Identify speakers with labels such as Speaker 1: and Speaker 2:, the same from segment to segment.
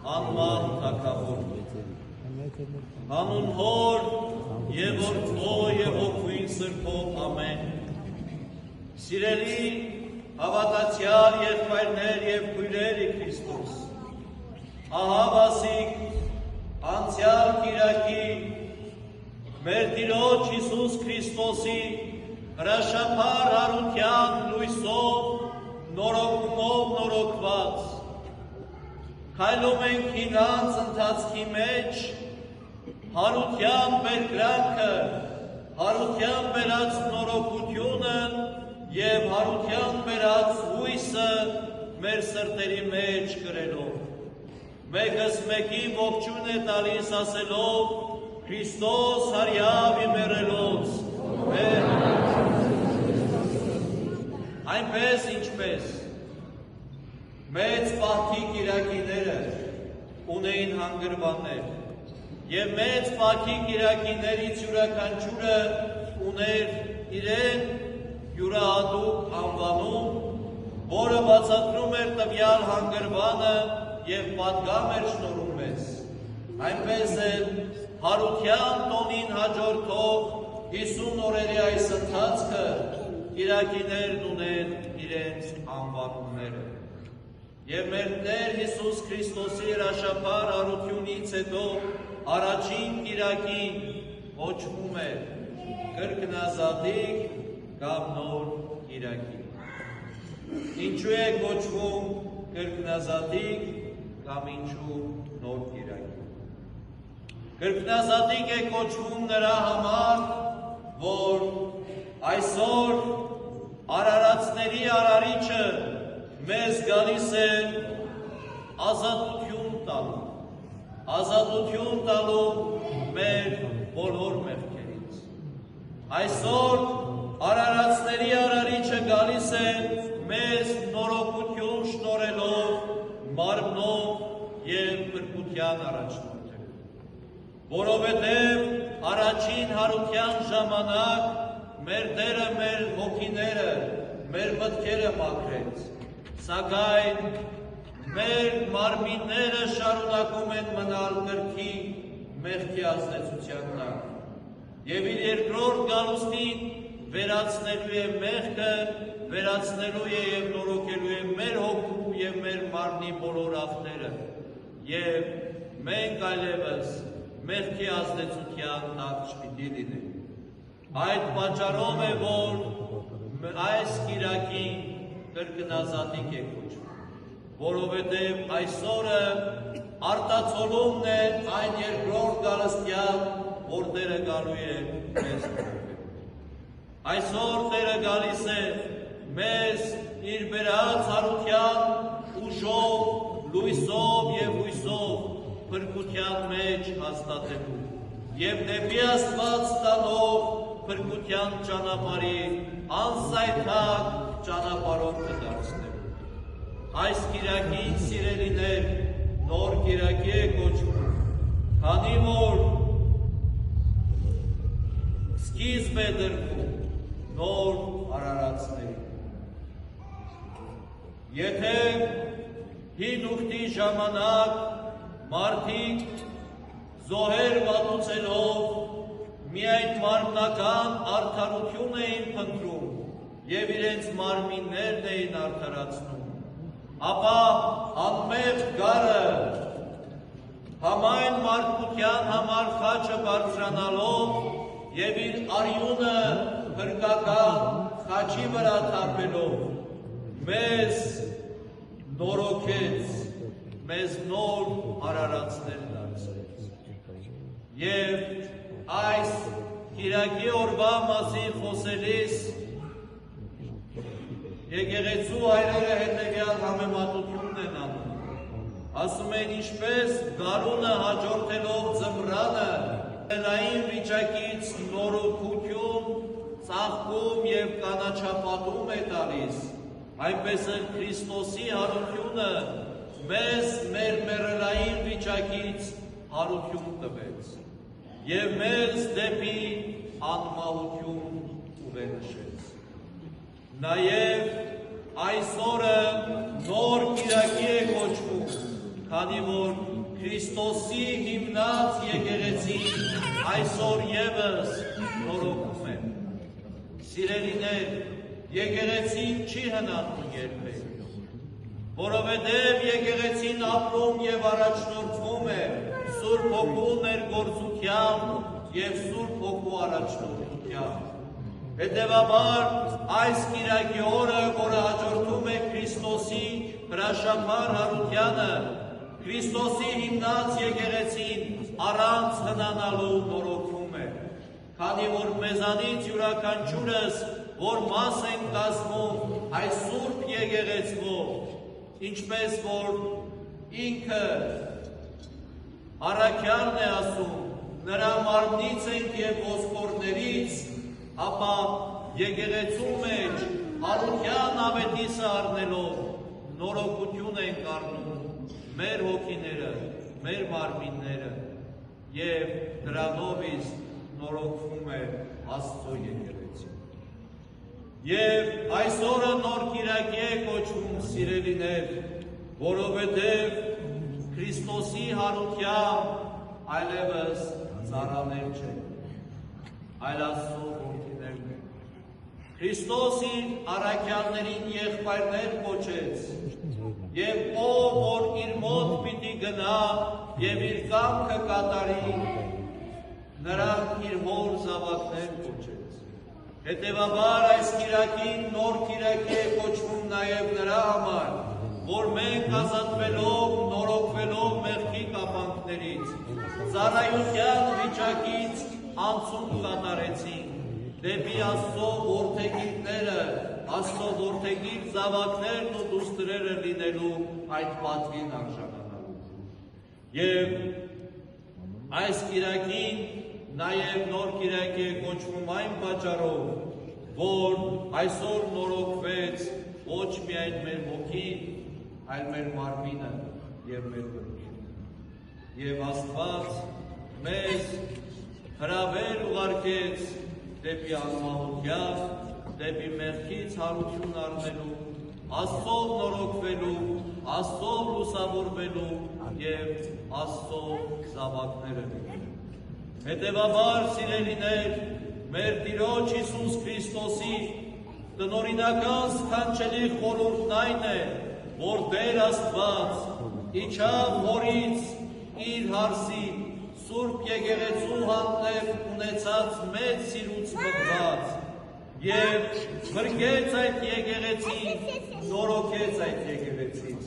Speaker 1: անմահ թագավոր։ Հանուն Հոր և Որդու և Հոգուին Սրբով ամեն։ Սիրելի հավատացյալ եղբայրներ և քույրեր Քրիստոս, ահա վասիկ անցյալ կիրակի մեր Տիրոջ Հիսուս Քրիստոսի հրաշափառ հարության լույսով նորոգումով նորոգված քայլում ենք հինանց ընթացքի մեջ հարության բերկրանքը, հարության բերած նորոգությունը և հարության բերած հույսը մեր սրտերի մեջ կրելով։ Մեկս մեկի ողջույն է տալիս ասելով Քրիստոս հարյավ իմերելոց, այնպես ինչպես մեծ պահքի կիրակիները ունեին հանգրվաններ և մեծ պահքի կիրակիներից յուրաքանչյուրը ուներ իրեն յուրահատուկ անվանում, որը բացատրում էր տվյալ հանգրվանը և պատգամ էր շնորհում մեզ։ Այնպես էլ հարության տոնին հաջորդող 50 օրերի այս ընթացքը կիրակիներն ունեն իրենց անվանումները։ Եվ մեր Տեր Հիսուս Քրիստոսի հրաշափառ հարությունից հետո առաջին կիրակին կոչվում է կրկնազատիկ կամ նոր կիրակի։ Ինչու է կոչվում կրկնազատիկ կամ ինչու նոր կիրակի։ Կրկնազատիկ է կոչվում նրա համար, որ այսօր արարածների արարիչը մեզ գալիս է ազատություն տալու մեր բոլոր մեղքերից։ Այսօր արարածների արարիչը գալիս է մեզ նորոգություն շնորհելով մարմնով և փրկության առաջնորդելով, որովհետև առաջին հարության ժամանակ մեր Տերը մեր հոգիները, մեր մտքերը մաքրեց, սակայն մեր մարմինները շարունակում են մնալ կրքի մեղքի ազդեցության տակ և իր երկրորդ գալուստին վերացնելու է մեղքը, վերացնելու է և նորոգելու է մեր հոգու և մեր մարմնի բոլոր ախտերը և մենք այլևս մեղքի ազդեցության տակ չպիտի լինենք։ Այդ պատճառով է, որ այս կիրակին կրկնազատիկ է կոչվում, որովհետև այսօրը արտացոլումն է այն երկրորդ գալստյան, որ Տերը գալու է մեզ փրկել։ Այսօր Տերը գալիս է մեզ իր բերած հարության ուժով, լույսով և հույսով փրկության մեջ հաստատելու և դեպի Աստված տանող փրկության ճանապարհի անսայթակ ճանապարհով կդարձնելու։ Այս կիրակին, սիրելիներ, նոր կիրակի է կոչվում, քանի որ սկիզբ է դրվում նոր արարածների։ Եթե հին ուխտի ժամանակ մարդիկ զոհեր վատուցելով միայն մարմնական արդարություն էին փնտրում և իրենց մարմիններն էին արդարացնում, ապա անմեղ գարը համայն մարդկության համար խաչը բարձրանալով և իր արյունը փրկական խաչի վրա թափելով մեզ նորոգեց, մեզ նոր արարածներ դարձրեց։ Եվ այս կիրակի օրվա մասին խոսելիս եկեղեցու հայրերը հետևյալ համեմատությունն են անում։ Ասում են ինչպես գարունը հաջորդելով ձմռանը լայն վիճակից նորոգություն, ծաղկում և կանաչապատում է տալիս, այնպես էլ Քրիստոսի հարությունը մեզ մեր մեռելային վիճակից հարություն տվեց և մեզ դեպի անմահություն ուղենշեց։ Նաև այս օրը նոր կիրակի է կոչվում, քանի որ Քրիստոսի հիմնած եկեղեցին այսօր ևս նորոգում է։ Սիրելիներ, եկեղեցին չի հնանում երբեք, որովհետև եկեղեցին ապրում և առաջնորդվում է Սուրբ Հոգու ներգործությամբ և Սուրբ Հոգու առաջնորդությամբ։ Հետևաբար, այս կիրակի օրը, որը հաջորդում է Քրիստոսի հրաշափառ հարությանը, Քրիստոսի հիմնած եկեղեցին առանց հնանալու նորոգվում է, քանի որ մեզանից յուրաքանչյուրս, որ մաս են կազմում այս Սուրբ եկեղեցվով, ինչպես որ ինքը առաքյալն է ասում, նրա մարմնից ենք և ոսկորներից, ապա եկեղեցու մեջ հարության ավետիսը առնելով նորոգություն ենք առնում մեր հոգիները, մեր մարմինները և դրանով իսկ նորոգվում է Աստծո եկեղեցին։ Եվ այսօրը նոր կիրակի է կոչվում, սիրելիներ, որովհետև Քրիստոսի հարությամբ այլևս ծառաներ չեն, այլ Աստծո որդիներն են։ Քրիստոս իր առաքյալներին եղբայրներ կոչեց, և ով որ իր մոտ պիտի գնա և իր կամքը կատարի, նրան իր հոր զավակներ կոչեց։ Հետևաբար այս կիրակին նոր կիրակի է կոչվում նաև նրա համար, որ մենք ազատվելով, նորոգվելով մեղքի կապանքներից, ծառայության վիճակից անցում կատարեցինք, դեպի Աստծո որդեգիրները, Աստծո որդեգիր զավակներն ու դուստրերը լինելու այդ պատվին արժանանալու։ Եվ այս կիրակին նաև նոր կիրակի է կոչվում այն պատճառով, որ այսօր նորոգվեց ոչ միայն մեր հոգին, այլ մեր մարմինը և մեր գլուխը։ Եվ Աստված մեզ հրավեր ուղարկեց դեպի անմահության, դեպի մեղքից հարություն առնելու, Աստծով նորոգվելու, Աստծով լուսավորվելու և Աստծո զավակները լինելու։ Հետևաբար, սիրելիներ, մեր Տիրոջ Հիսուս Քրիստոսի տնօրինական սքանչելի խորհուրդն այն է, որ Տեր Աստված իջավ հորից իր հարսի Սուրբ եկեղեցու հանդեպ ունեցած մեծ սիրուց մղված և փրկեց այդ եկեղեցին, նորոգեց այդ եկեղեցին։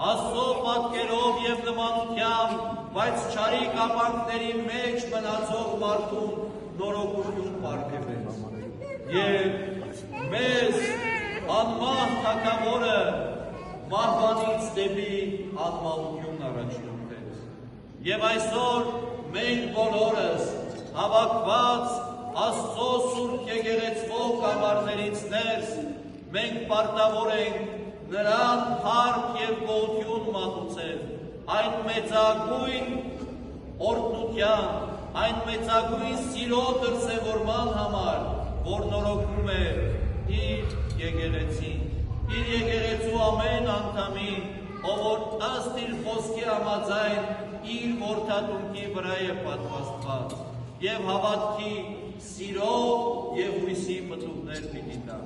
Speaker 1: Աստծո պատկերով և նմանությամբ, բայց չարի կապանքների մեջ մնացող մարդուն նորոգություն պարգևեց։ Եվ մեզ անմահ թագավորը մահվանից դեպի անմահություն առաջնորդեց։ Եվ այսօր մենք բոլորս հավաքված Աստծո Սուրբ եկեղեցվով կամարներից ներս, մենք պարտավոր ենք նրան փառք և գոհություն մատուցել այն մեծագույն օրհնության, այն մեծագույն սիրո դրսևորման համար, որ նորոգում է իր եկեղեցին, իր եկեղեցու ամեն անդամին, ով որ ըստ իր խոսքի համաձայն իր որդատունքի վրա է պատվաստված և հավատքի, սիրո և հույսի մթուկներ պիտի տա։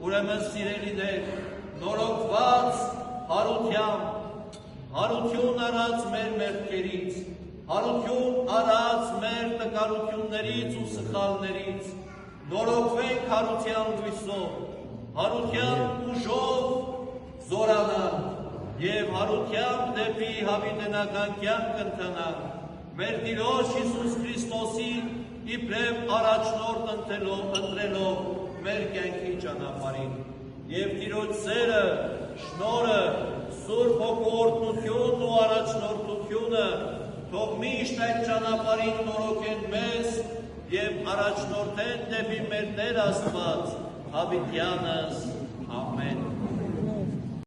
Speaker 1: Ուրեմն սիրելիներ, նորոգված հարությամբ, հարություն առած մեր մեղքերից, հարություն առած մեր տկարություններից ու սխալներից, նորոգվենք հարության լույսով, հարության ուժով զորանանք և հարությամբ դեպի հավիտենական կյանք ընթանանք, մեր Տիրոջ Հիսուս Քրիստոսի իբրև առաջնորդ ընտրելով մեր կյանքի ճանապարհին, և Տիրոջ սերը, շնորհը, Սուրբ Հոգու օրհնությունն ու առաջնորդությունը թող միշտ այդ ճանապարհին նորոգեն մեզ և առաջնորդեն դեպի մեր Տեր Աստված հավիտյանս։ Ամեն։